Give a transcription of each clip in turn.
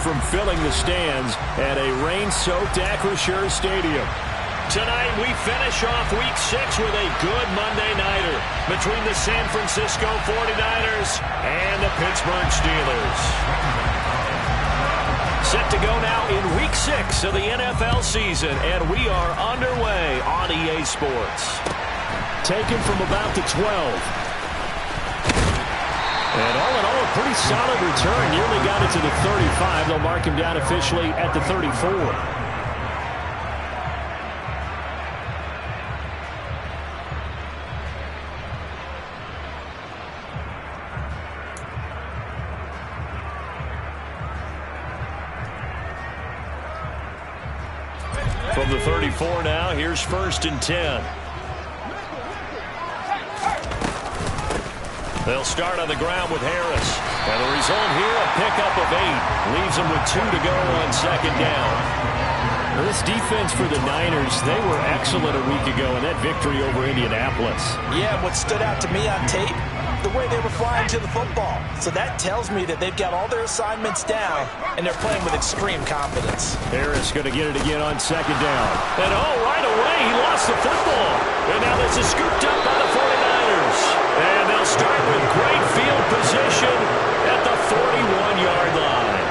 from filling the stands at a rain-soaked Acrisure Stadium. Tonight, we finish off Week 6 with a good Monday nighter between the San Francisco 49ers and the Pittsburgh Steelers. Set to go now in Week 6 of the NFL season, and we are underway on EA Sports. Taken from about the 12. And all in all, a pretty solid return. Nearly got it to the 35. They'll mark him down officially at the 34. From the 34 now, here's 1st and 10. They'll start on the ground with Harris. And the result here, a pickup of 8. Leaves them with 2 to go on 2nd down. Well, this defense for the Niners, they were excellent a week ago in that victory over Indianapolis. Yeah, what stood out to me on tape, the way they were flying to the football. So that tells me that they've got all their assignments down, and they're playing with extreme confidence. Harris going to get it again on 2nd down. And right away, he lost the football. And now this is scooped up by the 49ers. And they'll start with great field position at the 41-yard line.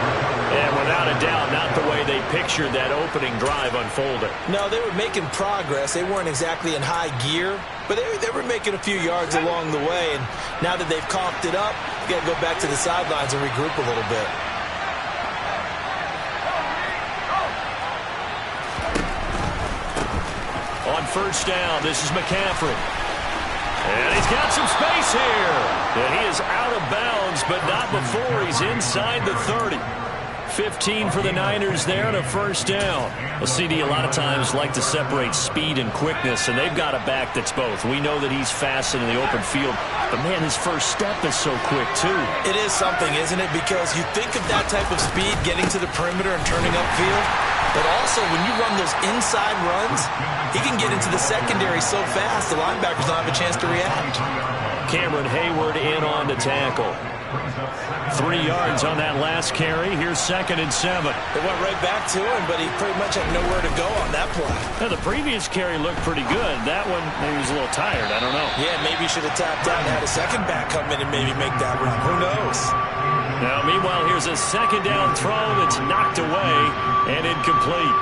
And without a doubt, not the way they pictured that opening drive unfolding. No, they were making progress. They weren't exactly in high gear, but they were making a few yards along the way. And now that they've coughed it up, you got to go back to the sidelines and regroup a little bit. On 1st down, this is McCaffrey. And he's got some space here. And he is out of bounds, but not before he's inside the 30. 15 for the Niners there and a 1st down. Well, CD a lot of times like to separate speed and quickness, and they've got a back that's both. We know that he's fast in the open field, but, man, his first step is so quick, too. It is something, isn't it? Because you think of that type of speed getting to the perimeter and turning upfield, but also when you run those inside runs, he can get into the secondary so fast the linebackers don't have a chance to react. Cameron Hayward in on the tackle. 3 yards on that last carry. Here's 2nd and 7. They went right back to him, but he pretty much had nowhere to go on that play. Now, the previous carry looked pretty good. That one, maybe he was a little tired. I don't know. Yeah, maybe he should have tapped out and had a second back come in and maybe make that run. Who knows? Now, meanwhile, here's a 2nd down throw that's knocked away and incomplete.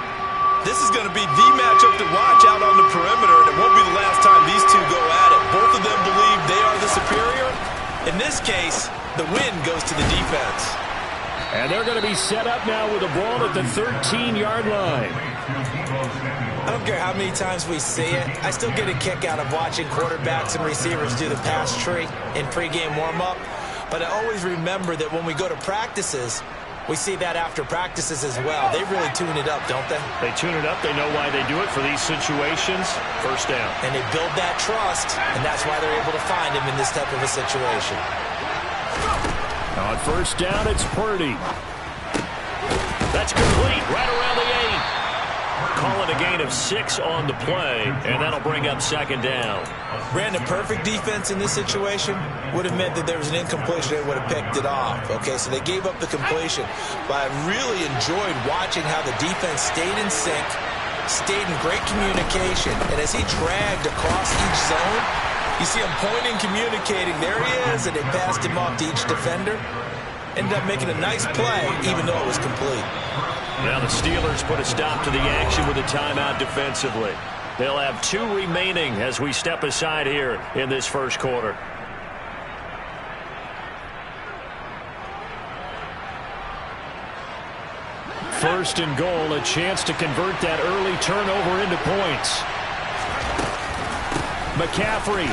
This is going to be the matchup to watch out on the perimeter, and it won't be the last time these two go at it. Both of them believe they are the superior. In this case, the win goes to the defense. And they're going to be set up now with the ball at the 13-yard line. I don't care how many times we see it. I still get a kick out of watching quarterbacks and receivers do the pass tree in pregame warm-up. But I always remember that when we go to practices, we see that after practices as well. They really tune it up, don't they? They tune it up. They know why they do it for these situations. 1st down. And they build that trust, and that's why they're able to find him in this type of a situation. On 1st down, it's Purdy. That's complete right around the 8. Call it a gain of 6 on the play, and that'll bring up 2nd down. Brandon, perfect defense in this situation would have meant that there was an incompletion. They would have picked it off. Okay, so they gave up the completion. But I really enjoyed watching how the defense stayed in sync, stayed in great communication, and as he dragged across each zone, you see him pointing, communicating. There he is, and they passed him off to each defender. Ended up making a nice play, even though it was complete. Now the Steelers put a stop to the action with a timeout defensively. They'll have 2 remaining as we step aside here in this 1st quarter. First and goal, a chance to convert that early turnover into points. McCaffrey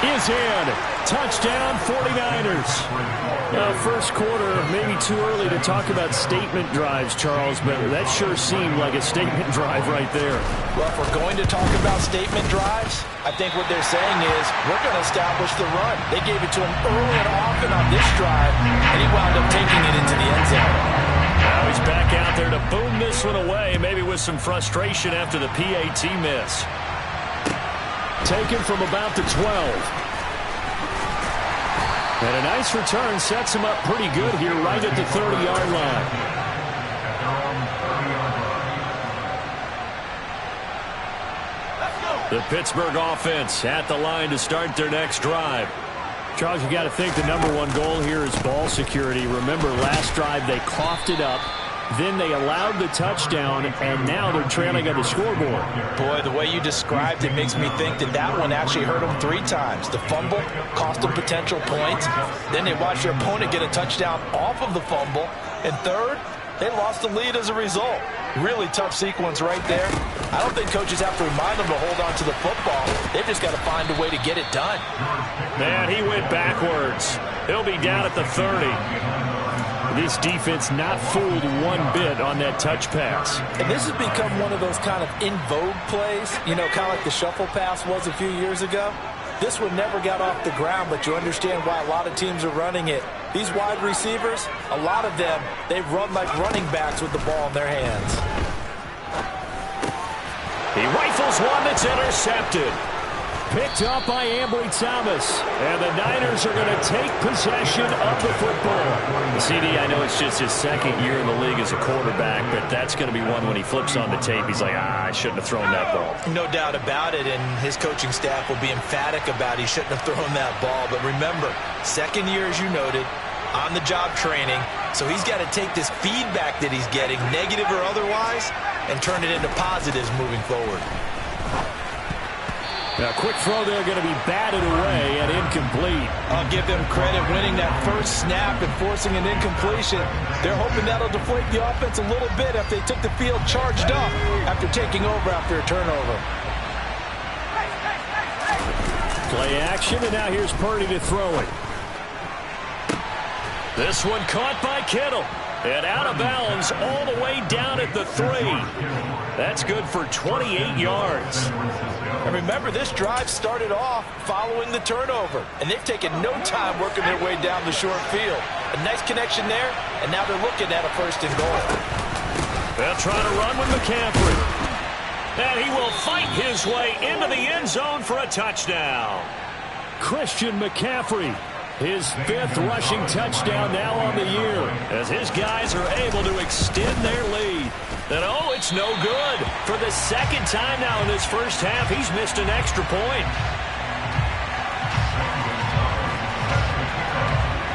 is in. Touchdown, 49ers. Now, 1st quarter, maybe too early to talk about statement drives, Charles, but that sure seemed like a statement drive right there. Well, if we're going to talk about statement drives, I think what they're saying is we're going to establish the run. They gave it to him early and often on this drive, and he wound up taking it into the end zone. Now he's back out there to boom this one away, maybe with some frustration after the PAT miss. Taken from about the 12. And a nice return sets him up pretty good here right at the 30-yard line. The Pittsburgh offense at the line to start their next drive. Charles, you got to think the #1 goal here is ball security. Remember, last drive they coughed it up. Then they allowed the touchdown, and now they're trailing on the scoreboard. Boy, the way you described it makes me think that one actually hurt them 3 times. The fumble cost them potential points. Then they watched their opponent get a touchdown off of the fumble. And third, they lost the lead as a result. Really tough sequence right there. I don't think coaches have to remind them to hold on to the football. They've just got to find a way to get it done. Man, he went backwards. He'll be down at the 30. This defense not fooled one bit on that touch pass. And this has become one of those kind of in vogue plays, you know, kind of like the shuffle pass was a few years ago. This one never got off the ground, but you understand why a lot of teams are running it. These wide receivers, a lot of them, they run like running backs with the ball in their hands. He rifles one that's intercepted. Picked up by Ambry Thomas. And the Niners are going to take possession of the football. CD, I know it's just his second year in the league as a quarterback, but that's going to be one when he flips on the tape. He's like, I shouldn't have thrown that ball. No doubt about it, and his coaching staff will be emphatic about he shouldn't have thrown that ball. But remember, second year, as you noted, on-the-job training. So he's got to take this feedback that he's getting, negative or otherwise, and turn it into positives moving forward. A quick throw there going to be batted away and incomplete. I'll give them credit winning that first snap and forcing an incompletion. They're hoping that'll deflate the offense a little bit after they took the field charged up after taking over after a turnover. Play action, and now here's Purdy to throw it. This one caught by Kittle. And out of bounds all the way down at the 3. That's good for 28 yards. And remember, this drive started off following the turnover. And they've taken no time working their way down the short field. A nice connection there, and now they're looking at a 1st and goal. They'll try to run with McCaffrey. And he will fight his way into the end zone for a touchdown. Christian McCaffrey. His 5th rushing touchdown now on the year. As his guys are able to extend their lead. And oh, it's no good. For the second time now in this first half, he's missed an extra point.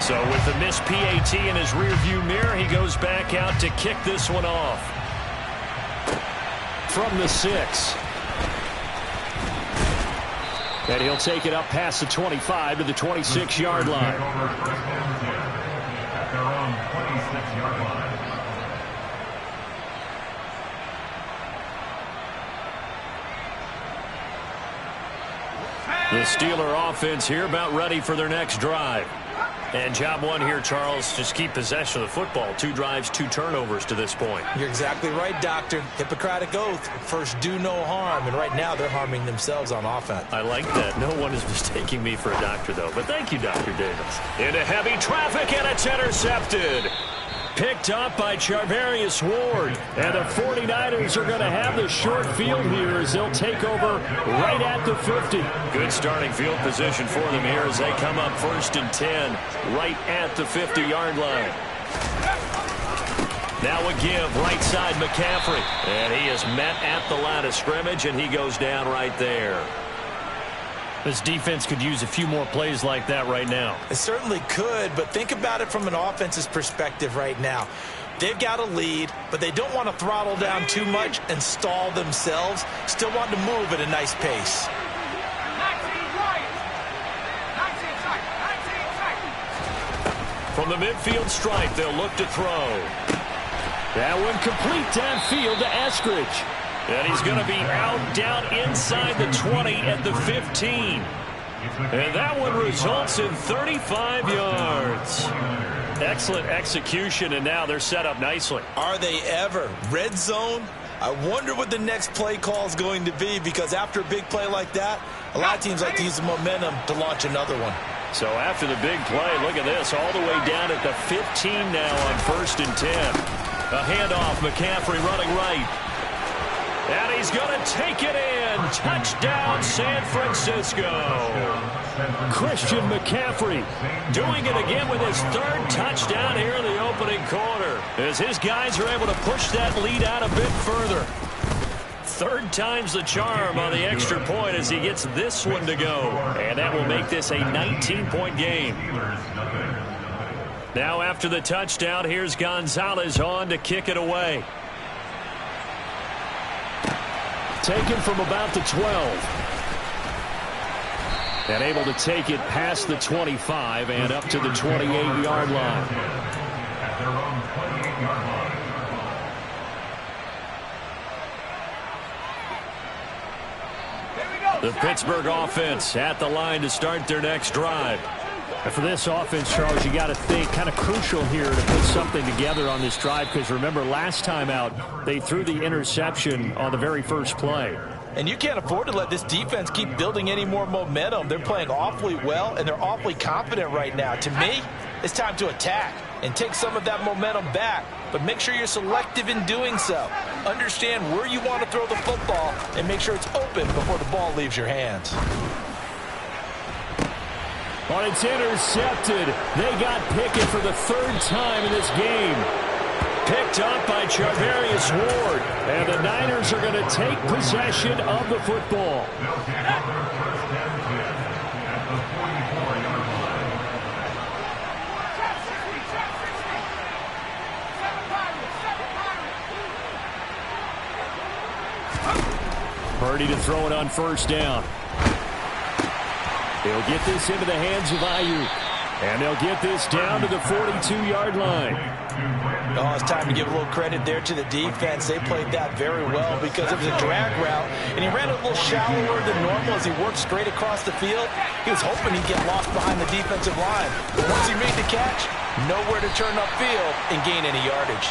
So with the missed PAT in his rearview mirror, he goes back out to kick this one off. From the 6. And he'll take it up past the 25 to the 26-yard line. The Steeler offense here about ready for their next drive. And job one here, Charles, just keep possession of the football. 2 drives, 2 turnovers to this point. You're exactly right, Doctor. Hippocratic oath. First, do no harm. And right now, they're harming themselves on offense. I like that. No one is mistaking me for a doctor, though. But thank you, Dr. Davis. Into heavy traffic, and it's intercepted. Picked up by Charvarius Ward. And the 49ers are going to have the short field here as they'll take over right at the 50. Good starting field position for them here as they come up 1st and 10 right at the 50-yard line. Now a give right side McCaffrey. And he is met at the line of scrimmage, and he goes down right there. This defense could use a few more plays like that right now. It certainly could, but think about it from an offense's perspective right now. They've got a lead, but they don't want to throttle down too much and stall themselves. Still want to move at a nice pace. From the midfield stripe, they'll look to throw. That one complete downfield to Eskridge. And he's going to be out down inside the 20 at the 15. And that one results in 35 yards. Excellent execution, and now they're set up nicely. Are they ever? Red zone? I wonder what the next play call is going to be, because after a big play like that, a lot of teams like to use the momentum to launch another one. So after the big play, look at this, all the way down at the 15 now on 1st and 10. A handoff, McCaffrey running right. And he's going to take it in. Touchdown, San Francisco. Christian McCaffrey doing it again with his third touchdown here in the opening quarter, as his guys are able to push that lead out a bit further. Third time's the charm on the extra point as he gets this one to go. And that will make this a 19-point game. Now after the touchdown, here's Gonzalez on to kick it away. Taken from about the 12. And able to take it past the 25 and up to the 28-yard line. The Pittsburgh offense at the line to start their next drive. And for this offense, Charles, you got to think kind of crucial here to put something together on this drive, because remember last time out they threw the interception on the very first play. And you can't afford to let this defense keep building any more momentum. They're playing awfully well, and they're awfully confident right now. To me, it's time to attack and take some of that momentum back. But make sure you're selective in doing so. Understand where you want to throw the football and make sure it's open before the ball leaves your hands. Well, it's intercepted. They got Pickett for the third time in this game. Picked up by Charvarius Ward. And the Niners are going to take possession of the football. Purdy to throw it on first down. They'll get this into the hands of Ayuk. And they'll get this down to the 42-yard line. Oh, it's time to give a little credit there to the defense. They played that very well because it was a drag route, and he ran a little shallower than normal as he worked straight across the field. He was hoping he'd get lost behind the defensive line. But once he made the catch, nowhere to turn upfield and gain any yardage.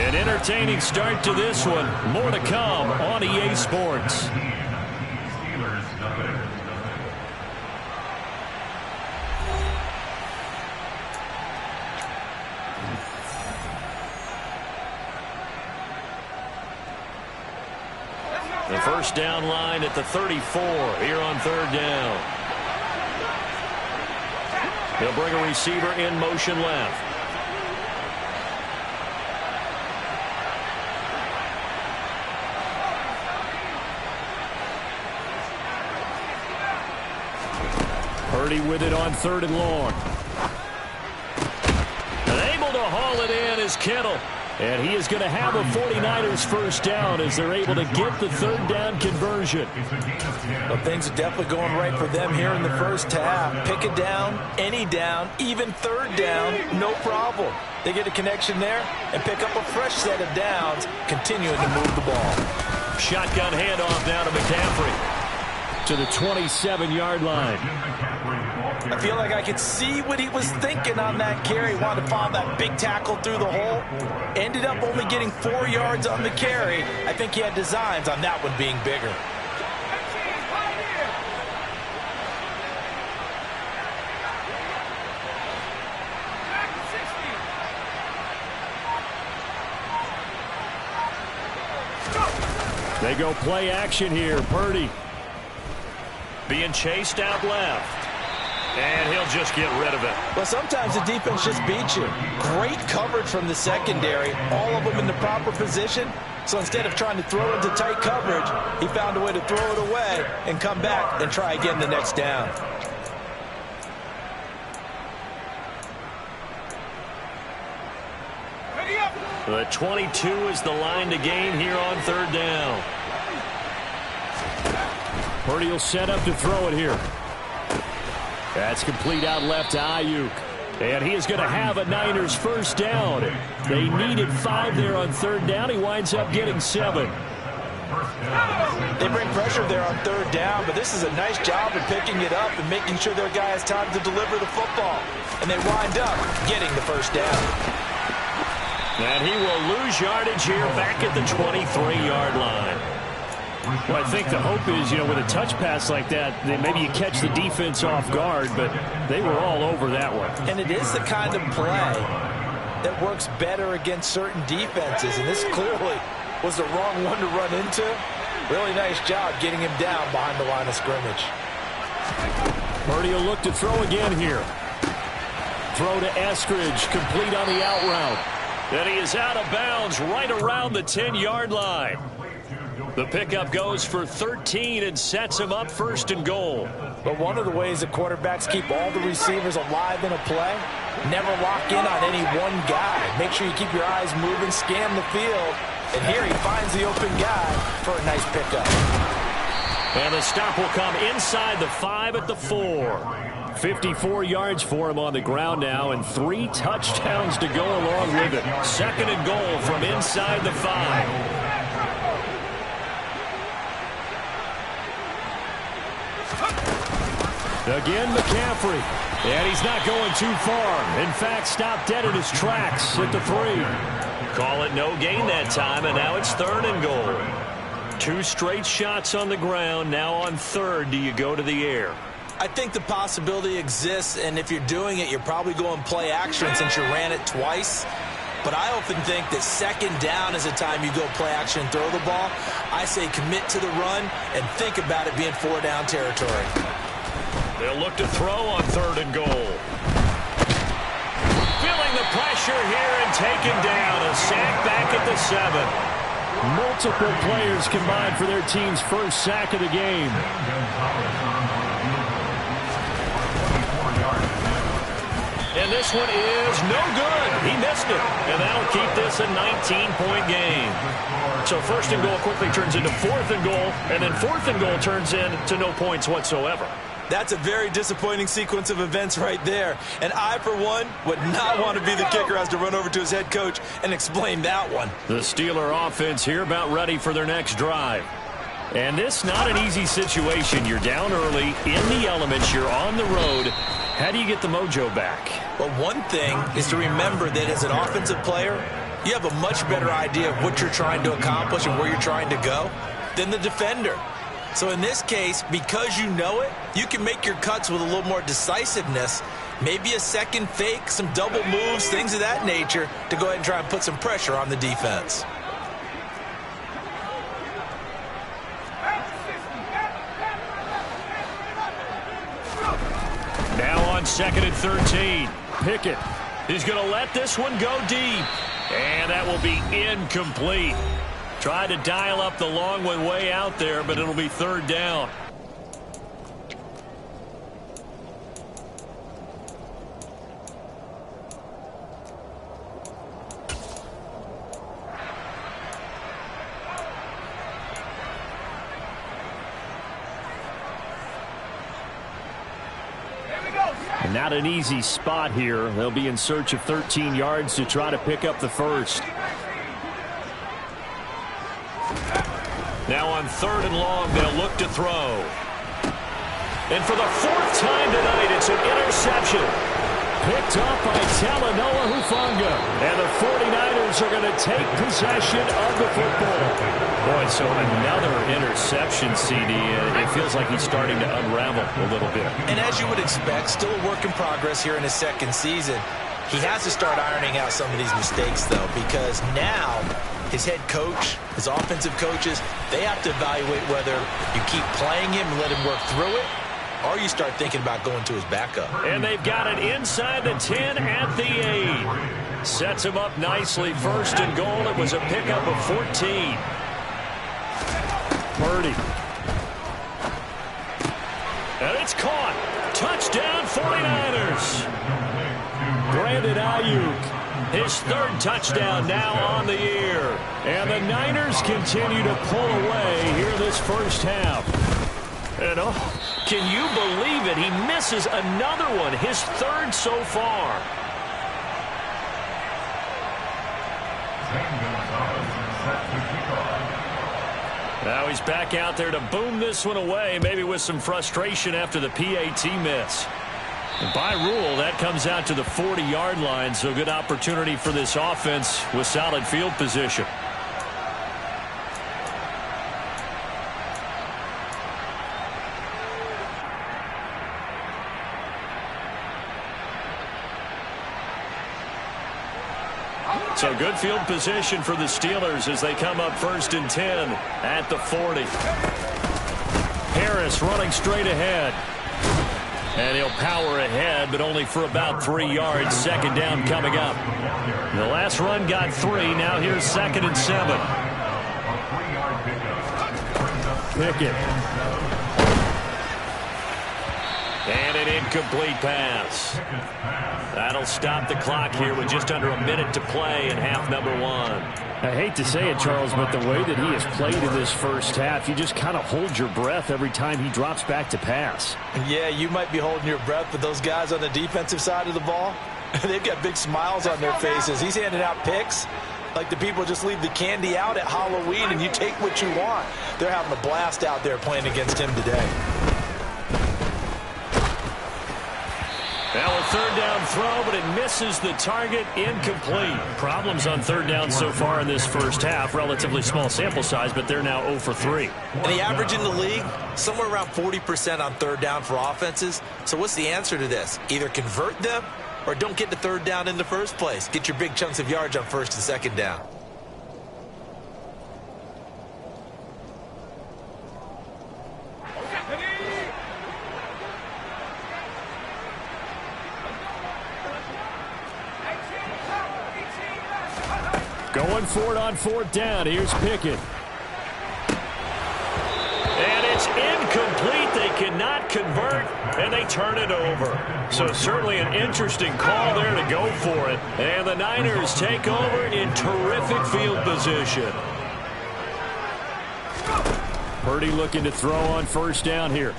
An entertaining start to this one. More to come on EA Sports. The first down line at the 34 here on third down. They'll bring a receiver in motion left. Purdy with it on third and long. And able to haul it in is Kittle. And he is going to have a 49ers first down as they're able to get the third down conversion. Well, things are definitely going right for them here in the first half. Pick a down, any down, even third down, no problem. They get a connection there and pick up a fresh set of downs, continuing to move the ball. Shotgun handoff now to McCaffrey. To the 27-yard line. I feel like I could see what he was thinking on that carry. Wanted to follow that big tackle through the hole. Ended up only getting 4 yards on the carry. I think he had designs on that one being bigger. They go play action here. Purdy being chased out left. And he'll just get rid of it. Well, sometimes the defense just beats you. Great coverage from the secondary. All of them in the proper position. So instead of trying to throw into tight coverage, he found a way to throw it away and come back and try again the next down. The 22 is the line to gain here on third down. Purdy will set up to throw it here. That's complete out left to Ayuk. And he is going to have a Niners first down. They needed 5 there on third down. He winds up getting 7. They bring pressure there on third down, but this is a nice job of picking it up and making sure their guy has time to deliver the football. And they wind up getting the first down. And he will lose yardage here back at the 23-yard line. Well, I think the hope is, with a touch pass like that, then maybe you catch the defense off guard, but they were all over that one. And it is the kind of play that works better against certain defenses, and this clearly was the wrong one to run into. Really nice job getting him down behind the line of scrimmage. Purdy will look to throw again here. Throw to Eskridge, complete on the out route. And he is out of bounds right around the 10-yard line. The pickup goes for 13 and sets him up 1st and goal. But one of the ways that quarterbacks keep all the receivers alive in a play, never lock in on any one guy. Make sure you keep your eyes moving, scan the field. And here he finds the open guy for a nice pickup. And the stop will come inside the 5 at the 4. 54 yards for him on the ground now, and 3 touchdowns to go along with it. 2nd and goal from inside the 5. Again, McCaffrey. And he's not going too far. In fact, stopped dead in his tracks at the 3. Call it no gain that time, and now it's 3rd and goal. 2 straight shots on the ground. Now on 3rd, do you go to the air? I think the possibility exists, and if you're doing it, you're probably going play action since you ran it twice. But I often think that 2nd down is the time you go play action and throw the ball. I say commit to the run and think about it being 4-down territory. They'll look to throw on 3rd and goal. Feeling the pressure here and taken down. A sack back at the 7. Multiple players combined for their team's first sack of the game. And this one is no good. He missed it. And that'll keep this a 19-point game. So 1st and goal quickly turns into 4th and goal. And then 4th and goal turns into no points whatsoever. That's a very disappointing sequence of events right there. And I, for one, would not want to be the kicker who has to run over to his head coach and explain that one. The Steeler offense here about ready for their next drive. And this not an easy situation. You're down early, in the elements, you're on the road. How do you get the mojo back? Well, one thing is to remember that as an offensive player, you have a much better idea of what you're trying to accomplish and where you're trying to go than the defender. So in this case, because you know it, you can make your cuts with a little more decisiveness, maybe a second fake, some double moves, things of that nature, to go ahead and try and put some pressure on the defense. Now on 2nd and 13. Pickett. He's going to let this one go deep. And that will be incomplete. Tried to dial up the long one way out there, but it'll be 3rd down. And not an easy spot here. They'll be in search of 13 yards to try to pick up the 1st. Now on 3rd and long, they'll look to throw. And for the 4th time tonight, it's an interception. Picked up by Talanoa Hufanga. And the 49ers are going to take possession of the football. Boy, so another interception, CD. It feels like he's starting to unravel a little bit. And as you would expect, still a work in progress here in his 2nd season. He has to start ironing out some of these mistakes, though, because now his head coach, his offensive coaches, they have to evaluate whether you keep playing him and let him work through it, or you start thinking about going to his backup. And they've got it inside the 10 at the 8. Sets him up nicely. 1st and goal. It was a pickup of 14. Purdy. And it's caught. Touchdown 49ers. Brandon Ayuk. His 3rd touchdown now on the year. And the Niners continue to pull away here this first half. And can you believe it? He misses another one, his 3rd so far. Now he's back out there to boom this one away, maybe with some frustration after the PAT miss. And by rule, that comes out to the 40-yard line, so good opportunity for this offense with solid field position. So good field position for the Steelers as they come up 1st and 10 at the 40. Harris running straight ahead. And he'll power ahead, but only for about 3 yards. 2nd down coming up. The last run got 3. Now here's 2nd and 7. Pickett. And an incomplete pass. That'll stop the clock here with just under a minute to play in half number 1. I hate to say it, Charles, but the way that he has played in this first half, you just kind of hold your breath every time he drops back to pass. Yeah, you might be holding your breath, but those guys on the defensive side of the ball, they've got big smiles on their faces. He's handing out picks like the people just leave the candy out at Halloween and you take what you want. They're having a blast out there playing against him today. Now a 3rd down throw, but it misses the target, incomplete. Problems on 3rd down so far in this first half. Relatively small sample size, but they're now 0 for 3. And the average in the league, somewhere around 40% on 3rd down for offenses. So what's the answer to this? Either convert them or don't get to 3rd down in the first place. Get your big chunks of yards on 1st and 2nd down. Going for it on 4th down. Here's Pickett. And it's incomplete. They cannot convert, and they turn it over. So certainly an interesting call there to go for it. And the Niners take over in terrific field position. Purdy looking to throw on 1st down here.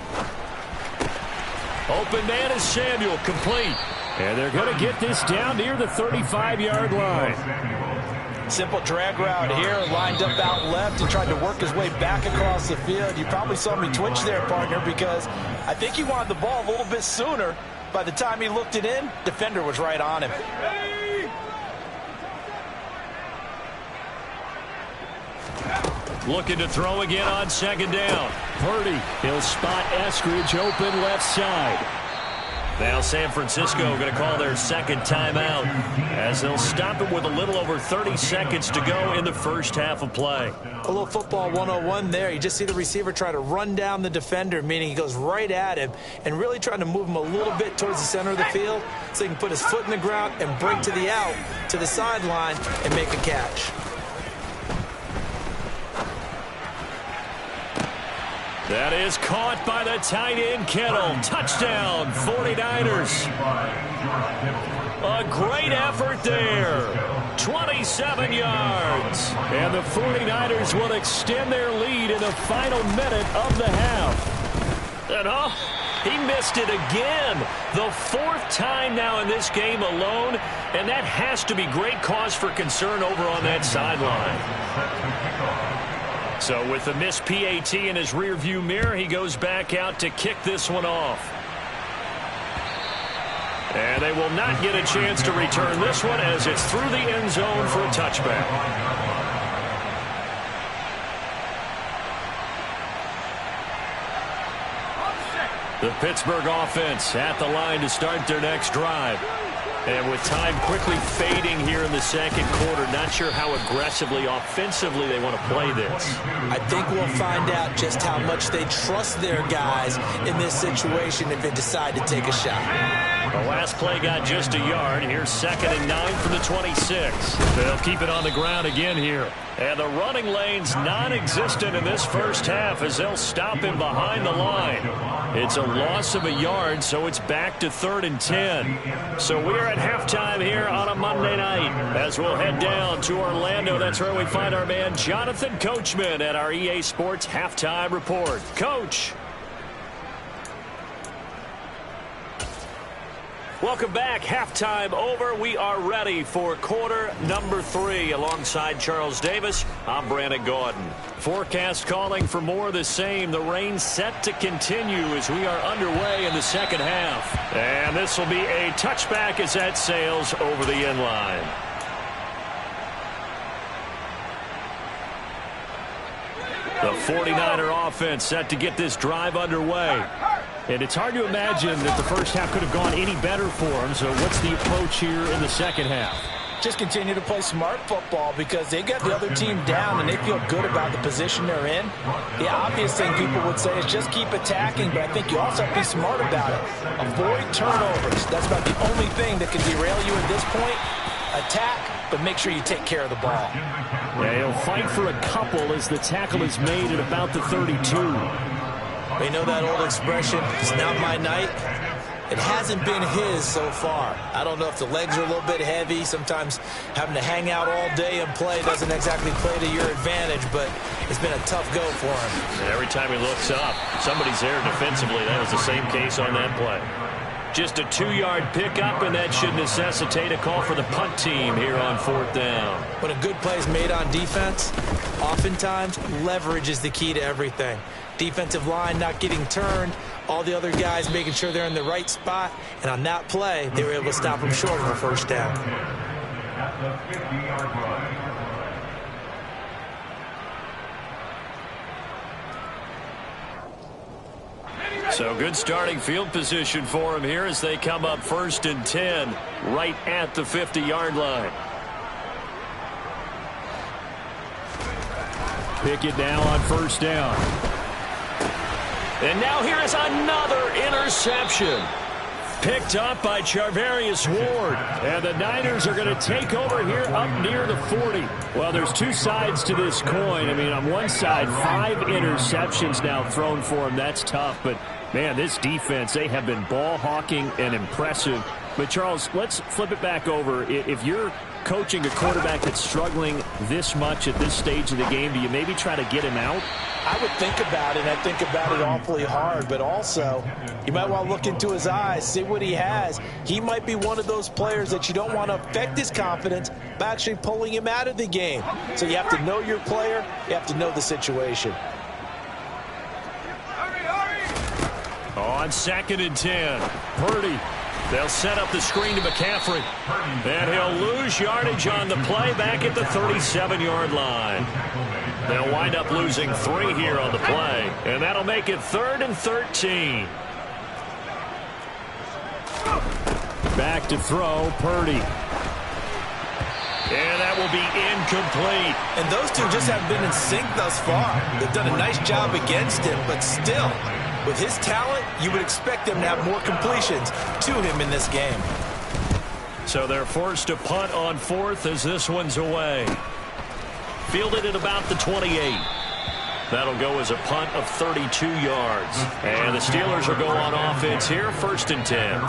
Open man is Samuel, complete. And they're going to get this down near the 35-yard line. Simple drag route here, lined up out left and tried to work his way back across the field. You probably saw me twitch there, partner, because I think he wanted the ball a little bit sooner. By the time he looked it in, defender was right on him. Looking to throw again on 2nd down. Purdy, he'll spot Eskridge open left side. Now San Francisco going to call their 2nd timeout as they'll stop it with a little over 30 seconds to go in the first half of play. A little football 101 there. You just see the receiver try to run down the defender, meaning he goes right at him and really trying to move him a little bit towards the center of the field so he can put his foot in the ground and break to the out, to the sideline, and make a catch. That is caught by the tight end, Kittle. Touchdown, 49ers. A great effort there. 27 yards. And the 49ers will extend their lead in the final minute of the half. And he missed it again. The 4th time now in this game alone. And that has to be great cause for concern over on that sideline. So with the missed PAT in his rearview mirror, he goes back out to kick this one off. And they will not get a chance to return this one as it's through the end zone for a touchback. The Pittsburgh offense at the line to start their next drive. And with time quickly fading here in the 2nd quarter, not sure how aggressively, offensively they want to play this. I think we'll find out just how much they trust their guys in this situation if they decide to take a shot. The last play got just a yard. Here's 2nd and 9 from the 26. They'll keep it on the ground again here. And the running lane's non-existent in this first half as they'll stop him behind the line. It's a loss of a yard, so it's back to 3rd and 10. So we're at halftime here on a Monday night as we'll head down to Orlando. That's where we find our man Jonathan Coachman at our EA Sports Halftime Report. Coach. Welcome back. Halftime over. We are ready for quarter number 3. Alongside Charles Davis, I'm Brandon Gaudin. Forecast calling for more of the same. The rain set to continue as we are underway in the 2nd half. And this will be a touchback as that sails over the end line. The 49er offense set to get this drive underway. And it's hard to imagine that the first half could have gone any better for them. So what's the approach here in the 2nd half? Just continue to play smart football because they got the other team down and they feel good about the position they're in. The obvious thing people would say is just keep attacking, but I think you also have to be smart about it. Avoid turnovers. That's about the only thing that can derail you at this point. Attack, but make sure you take care of the ball. Yeah, he'll fight for a couple as the tackle is made at about the 32. You know that old expression, it's not my night? It hasn't been his so far. I don't know if the legs are a little bit heavy. Sometimes having to hang out all day and play doesn't exactly play to your advantage, but it's been a tough go for him. And every time he looks up, somebody's there defensively. That was the same case on that play. Just a 2-yard pickup, and that should necessitate a call for the punt team here on 4th down. When a good play is made on defense, oftentimes leverage is the key to everything. Defensive line not getting turned, all the other guys making sure they're in the right spot, and on that play, they were able to stop them short of a 1st down. So good starting field position for him here as they come up 1st and 10 right at the 50-yard line. Pickett now on 1st down. And now here is another interception. Picked up by Charvarius Ward. And the Niners are going to take over here up near the 40. Well, there's two sides to this coin. I mean, on one side, 5 interceptions now thrown for him. That's tough. But, man, this defense, they have been ball hawking and impressive. But, Charles, let's flip it back over. If you're coaching a quarterback that's struggling this much at this stage of the game, do you maybe try to get him out? I would think about it. I think about it awfully hard, but also you might want to look into his eyes, see what he has. He might be one of those players that you don't want to affect his confidence by actually pulling him out of the game. So you have to know your player. You have to know the situation. On 2nd and 10, Purdy. They'll set up the screen to McCaffrey. And he'll lose yardage on the play back at the 37-yard line. They'll wind up losing 3 here on the play. And that'll make it 3rd and 13. Back to throw, Purdy. And that will be incomplete. And those two just haven't been in sync thus far. They've done a nice job against him, but still, with his talent, you would expect them to have more completions to him in this game. So they're forced to punt on 4th as this one's away. Fielded at about the 28. That'll go as a punt of 32 yards. And the Steelers will go on offense here, 1st and 10.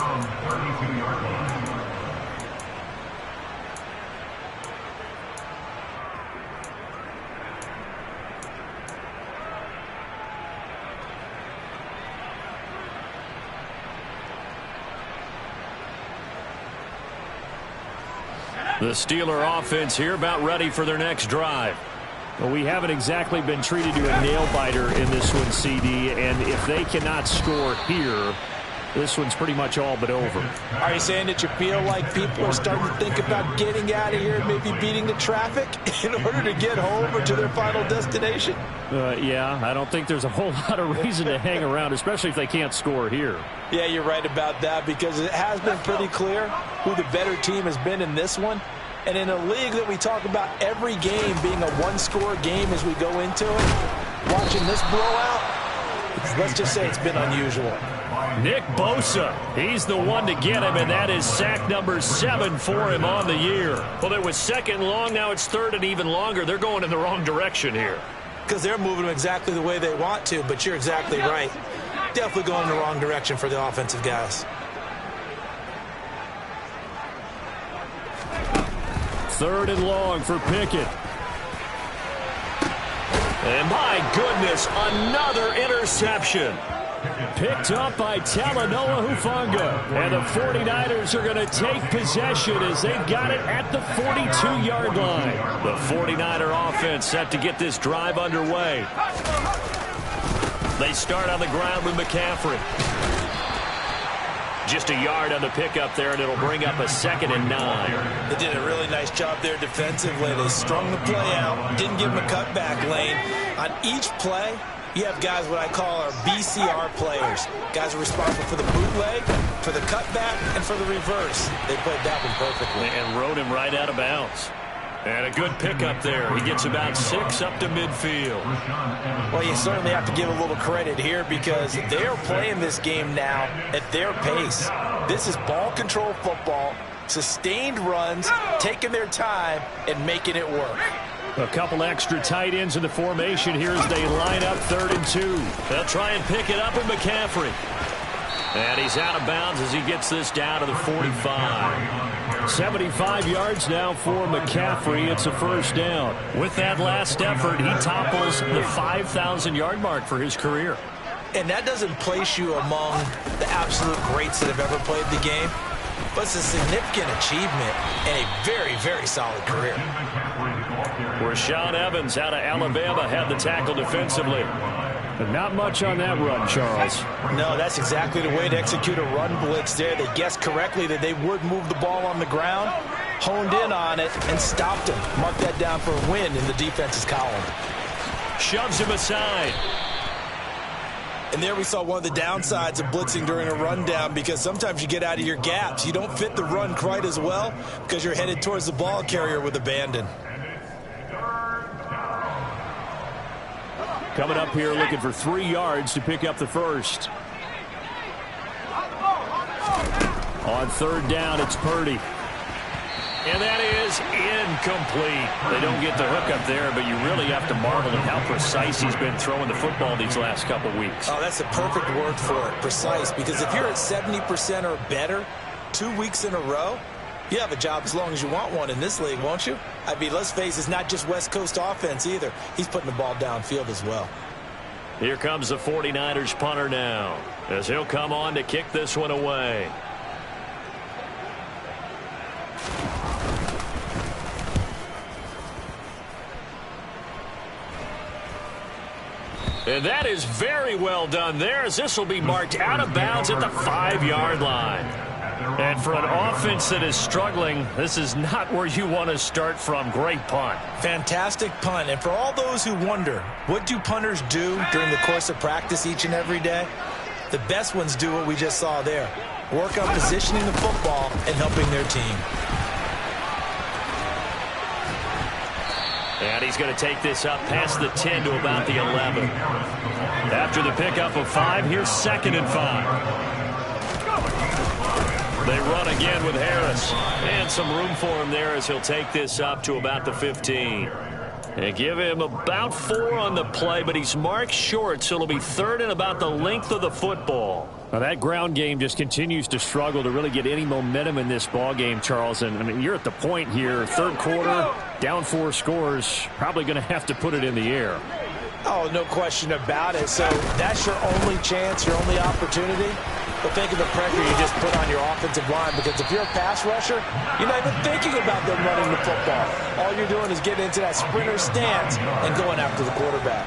The Steeler offense here about ready for their next drive. Well, we haven't exactly been treated to a nail-biter in this one, CD, and if they cannot score here, this one's pretty much all but over. Are you saying that you feel like people are starting to think about getting out of here and maybe beating the traffic in order to get home or to their final destination? Yeah, I don't think there's a whole lot of reason to hang around, especially if they can't score here. Yeah, you're right about that because it has been pretty clear who the better team has been in this one. And in a league that we talk about every game being a one-score game as we go into it, watching this blowout, let's just say it's been unusual. Nick Bosa, he's the one to get him, and that is sack number 7 for him on the year. Well, it was 2nd long, now it's 3rd and even longer. They're going in the wrong direction here. Because they're moving them exactly the way they want to, but you're exactly right. Definitely going in the wrong direction for the offensive guys. 3rd and long for Pickett. And my goodness, another interception. Picked up by Talanoa Hufanga. And the 49ers are going to take possession as they've got it at the 42-yard line. The 49er offense set to get this drive underway. They start on the ground with McCaffrey. Just a yard on the pickup there, and it'll bring up a 2nd and 9. They did a really nice job there defensively. They strung the play out, didn't give them a cutback lane. On each play, you have guys what I call our BCR players. Guys are responsible for the bootleg, for the cutback and for the reverse. They played that one perfectly. And rode him right out of bounds. And a good pickup there. He gets about 6 up to midfield. Well, you certainly have to give a little credit here because they are playing this game now at their pace. This is ball control football, sustained runs, taking their time, and making it work. A couple extra tight ends in the formation here as they line up 3rd and 2. They'll try and pick it up with McCaffrey. And he's out of bounds as he gets this down to the 45. 75 yards now for McCaffrey. It's a first down. With that last effort, he topples the 5,000-yard mark for his career. And that doesn't place you among the absolute greats that have ever played the game, but it's a significant achievement and a very, very solid career. Rashaan Evans out of Alabama had the tackle defensively. But not much on that run, Charles. No, that's exactly the way to execute a run blitz there. They guessed correctly that they would move the ball on the ground, honed in on it, and stopped him. Mark that down for a win in the defense's column. Shoves him aside. And there we saw one of the downsides of blitzing during a rundown because sometimes you get out of your gaps. You don't fit the run quite as well because you're headed towards the ball carrier with abandon. Coming up here looking for 3 yards to pick up the first. On 3rd down, it's Purdy. And that is incomplete. They don't get the hook up there, but you really have to marvel at how precise he's been throwing the football these last couple weeks. Oh, that's the perfect word for it, precise, because if you're at 70% or better 2 weeks in a row, you have a job as long as you want one in this league, won't you? I mean, let's face it, it's not just West Coast offense either. He's putting the ball downfield as well. Here comes the 49ers punter now, as he'll come on to kick this one away. And that is very well done there, as this will be marked out of bounds at the 5-yard line. And for an offense that is struggling, this is not where you want to start from. Great punt. Fantastic punt. And for all those who wonder, what do punters do during the course of practice each and every day? The best ones do what we just saw there. Work on positioning the football and helping their team. And he's going to take this up past the 10 to about the 11. After the pickup of 5, here's 2nd and 5. They run again with Harris. And some room for him there as he'll take this up to about the 15. And give him about 4 on the play, but he's marked short, so it'll be 3rd and about the length of the football. Now that ground game just continues to struggle to really get any momentum in this ball game, Charles. And I mean, you're at the point here, 3rd quarter, down 4 scores, probably going to have to put it in the air. Oh, no question about it. So that's your only chance, your only opportunity. But think of the pressure you just put on your offensive line, because if you're a pass rusher, you're not even thinking about them running the football. All you're doing is getting into that sprinter stance and going after the quarterback.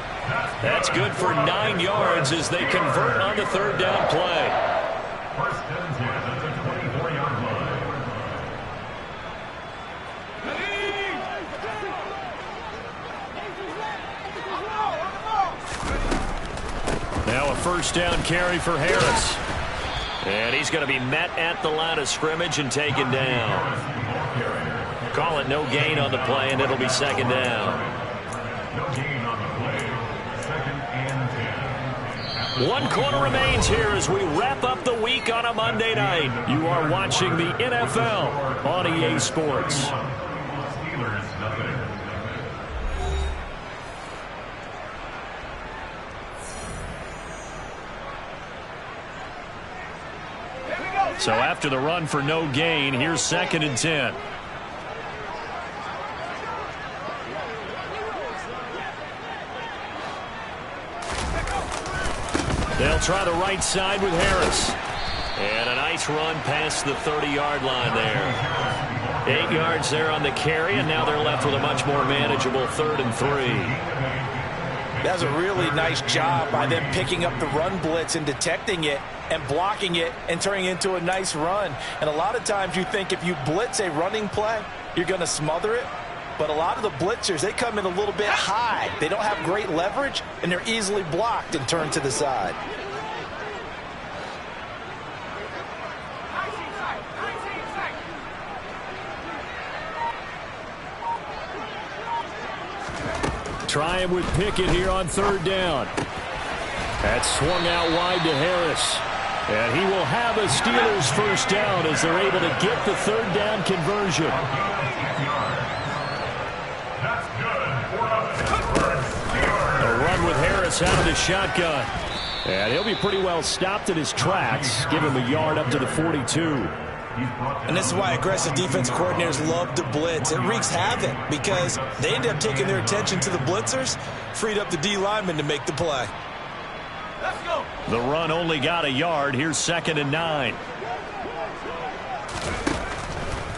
That's good for 9 yards as they convert on the 3rd down play. Now a 1st down carry for Harris. And he's going to be met at the line of scrimmage and taken down. Call it no gain on the play, and it'll be 2nd down. 1 quarter remains here as we wrap up the week on a Monday night. You are watching the NFL on EA Sports. So after the run for no gain, here's 2nd and 10. They'll try the right side with Harris. And a nice run past the 30-yard line there. 8 yards there on the carry, and now they're left with a much more manageable 3rd and 3. That's a really nice job by them picking up the run blitz and detecting it and blocking it and turning it into a nice run. And a lot of times you think if you blitz a running play, you're going to smother it. But a lot of the blitzers, they come in a little bit high. They don't have great leverage, and they're easily blocked and turned to the side. Try him with Pickett here on third down. That's swung out wide to Harris. And he will have a Steelers first down as they're able to get the third down conversion. A run with Harris out of the shotgun. And he'll be pretty well stopped in his tracks. Give him a yard up to the 42. And this is why aggressive defense coordinators love to blitz. It wreaks havoc because they end up taking their attention to the blitzers, freed up the D lineman to make the play. Let's go. The run only got a yard. Here's 2nd and 9.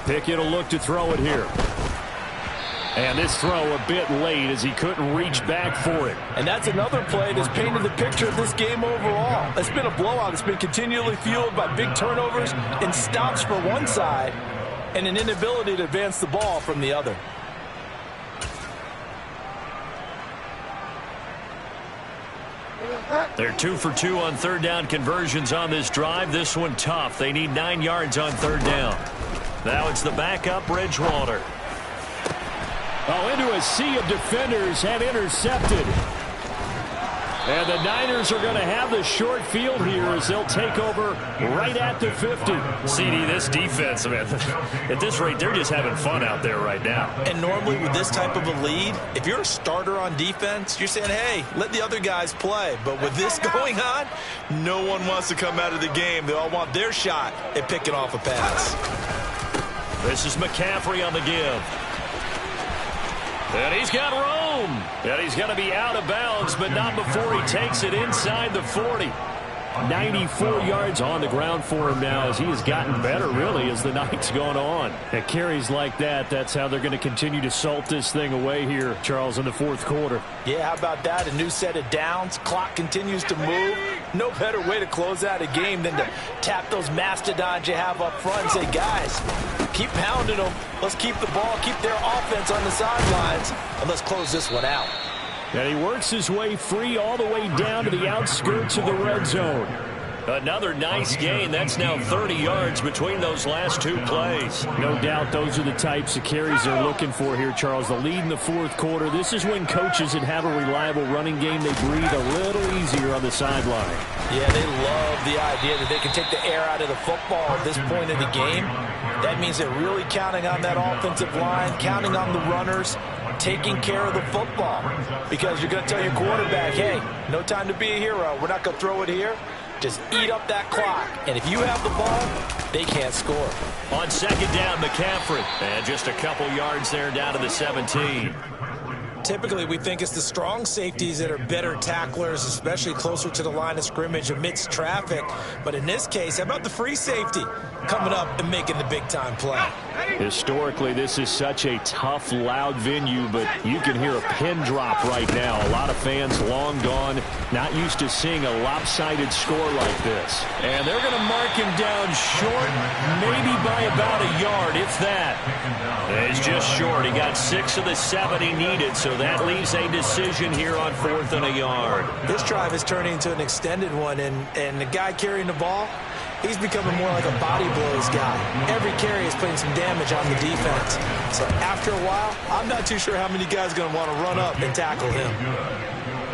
Pickett will look to throw it here. And this throw a bit late as he couldn't reach back for it. And that's another play that's painted the picture of this game overall. It's been a blowout. It's been continually fueled by big turnovers and stops for one side and an inability to advance the ball from the other. They're 2 for 2 on third down conversions on this drive. This one tough. They need 9 yards on third down. Now it's the backup, Bridgewater. Oh, into a sea of defenders and intercepted. And the Niners are going to have the short field here as they'll take over right at the 50. CD, this defense, man, at this rate, they're just having fun out there right now. And normally with this type of a lead, if you're a starter on defense, you're saying, hey, let the other guys play. But with this going on, no one wants to come out of the game. They all want their shot at picking off a pass. This is McCaffrey on the give. And he's got room. And he's going to be out of bounds, but not before he takes it inside the 40. 94 yards on the ground for him now as he has gotten better, really, as the night's gone on. At carries like that, that's how they're going to continue to salt this thing away here, Charles, in the fourth quarter. Yeah, how about that? A new set of downs. Clock continues to move. No better way to close out a game than to tap those mastodons you have up front and say, guys, keep pounding them. Let's keep the ball, keep their offense on the sidelines, and let's close this one out. And he works his way free all the way down to the outskirts of the red zone. Another nice gain. That's now 30 yards between those last two plays. No doubt those are the types of carries they're looking for here, Charles. The lead in the fourth quarter. This is when coaches that have a reliable running game, they breathe a little easier on the sideline. Yeah, they love the idea that they can take the air out of the football at this point in the game. That means they're really counting on that offensive line, counting on the runners, taking care of the football. Because you're going to tell your quarterback, hey, no time to be a hero. We're not going to throw it here. Just eat up that clock. And if you have the ball, they can't score. On second down, McCaffrey. And just a couple yards there down to the 17. Typically, we think it's the strong safeties that are better tacklers, especially closer to the line of scrimmage amidst traffic. But in this case, how about the free safety coming up and making the big-time play? Historically, this is such a tough, loud venue, but you can hear a pin drop right now. A lot of fans long gone, not used to seeing a lopsided score like this. And they're going to mark him down short, maybe by about a yard, if that. He's just short. He got 6 of the 7 he needed, so that leaves a decision here on 4th and a yard. This drive is turning into an extended one, and the guy carrying the ball, he's becoming more like a body blows guy. Every carry is putting some damage on the defense. So after a while, I'm not too sure how many guys are going to want to run up and tackle him.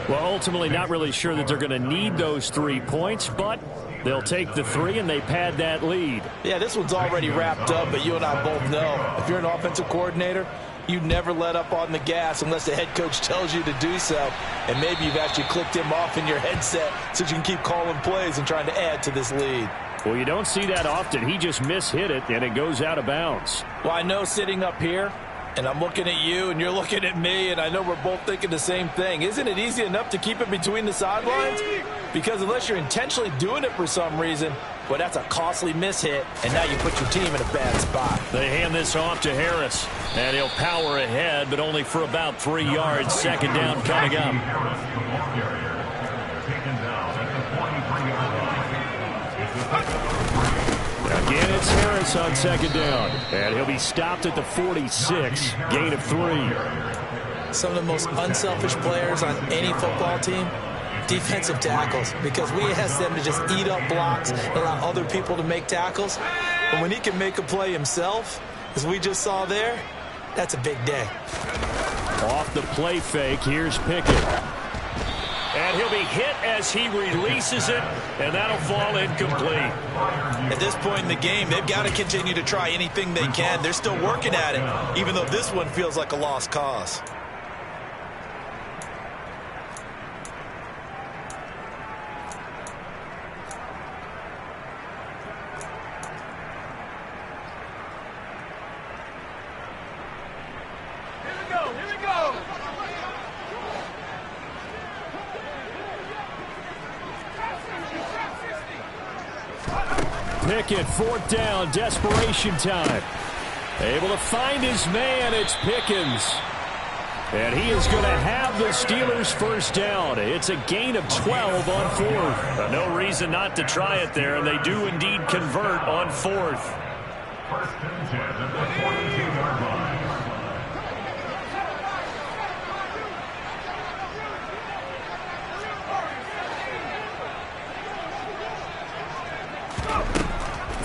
Well, ultimately, not really sure that they're going to need those 3 points, but they'll take the 3 and they pad that lead. Yeah, this one's already wrapped up, but you and I both know if you're an offensive coordinator, you never let up on the gas unless the head coach tells you to do so. And maybe you've actually clicked him off in your headset so you can keep calling plays and trying to add to this lead. Well, you don't see that often. He just mishit it, and it goes out of bounds. Well, I know sitting up here, and I'm looking at you, and you're looking at me, and I know we're both thinking the same thing. Isn't it easy enough to keep it between the sidelines? Because unless you're intentionally doing it for some reason, well, that's a costly mishit, and now you put your team in a bad spot. They hand this off to Harris, and he'll power ahead, but only for about 3 yards. Second down coming up. Again, it's Harris on second down, and he'll be stopped at the 46, gain of 3. Some of the most unselfish players on any football team, defensive tackles, because we ask them to just eat up blocks, allow other people to make tackles. But when he can make a play himself, as we just saw there, that's a big day. Off the play fake, here's Pickett. And he'll be hit as he releases it, and that'll fall incomplete. At this point in the game, they've got to continue to try anything they can. They're still working at it, even though this one feels like a lost cause. Pickett, fourth down, desperation time. Able to find his man, it's Pickens. And he is going to have the Steelers first down. It's a gain of 12 on fourth. No reason not to try it there, and they do indeed convert on fourth. First and 10 at the 42-yard line.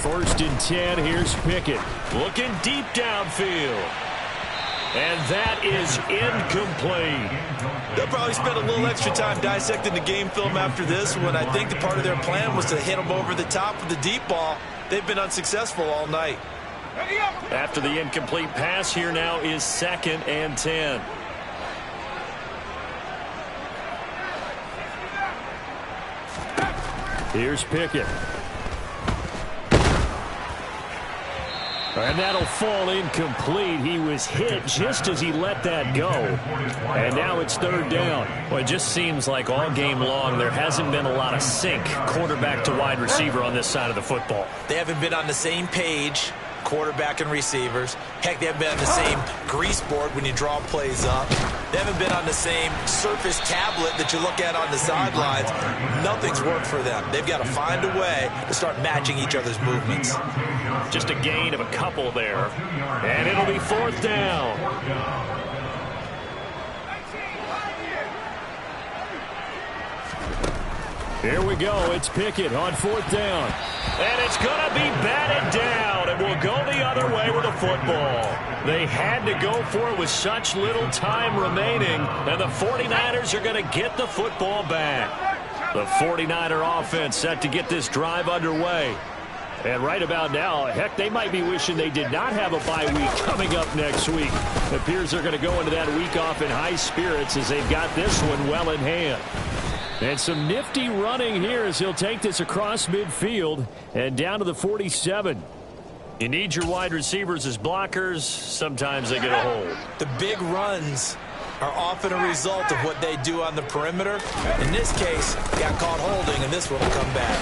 First and 10, here's Pickett. Looking deep downfield. And that is incomplete. They'll probably spend a little extra time dissecting the game film after this one. I think the part of their plan was to hit them over the top with the deep ball. They've been unsuccessful all night. After the incomplete pass, here now is 2nd and 10. Here's Pickett. And that'll fall incomplete. He was hit just as he let that go. And now it's 3rd down. Well, it just seems like all game long there hasn't been a lot of sync quarterback to wide receiver on this side of the football. They haven't been on the same page, quarterback and receivers. Heck, they haven't been on the same grease board when you draw plays up. They haven't been on the same surface tablet that you look at on the sidelines. Nothing's worked for them. They've got to find a way to start matching each other's movements. Just a gain of a couple there. And it'll be 4th down. Here we go. It's Pickett on 4th down. And it's going to be batted down. It will go the other way with the football. They had to go for it with such little time remaining. And the 49ers are going to get the football back. The 49er offense set to get this drive underway. And right about now, heck, they might be wishing they did not have a bye week coming up next week. It appears they're going to go into that week off in high spirits as they've got this one well in hand. And some nifty running here as he'll take this across midfield and down to the 47. You need your wide receivers as blockers. Sometimes they get a hold. The big runs are often a result of what they do on the perimeter. In this case, got caught holding, and this one will come back.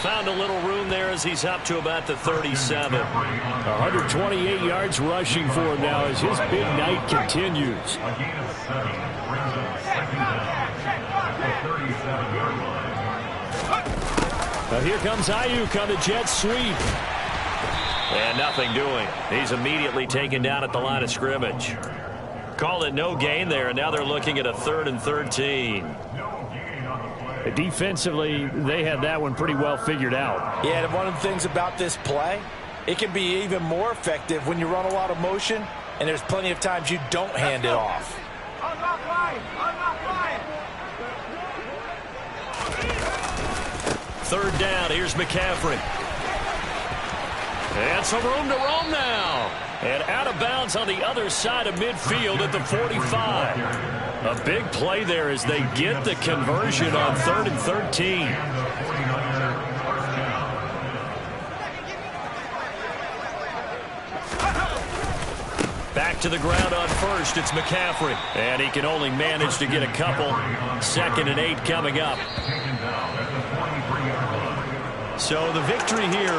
Found a little room there as he's up to about the 37. 128 yards rushing for him now as his big night continues. Now here comes Ayuk on the jet sweep. And nothing doing. He's immediately taken down at the line of scrimmage. Call it no gain there, and now they're looking at a 3rd and 13. Defensively, they had that one pretty well figured out. Yeah, and one of the things about this play, it can be even more effective when you run a lot of motion, and there's plenty of times you don't hand it off. Third down, here's McCaffrey. And some room to roam now. And out of bounds on the other side of midfield at the 45. A big play there as they get the conversion on 3rd and 13. Back to the ground on first, it's McCaffrey. And he can only manage to get a couple. 2nd and 8 coming up. So the victory here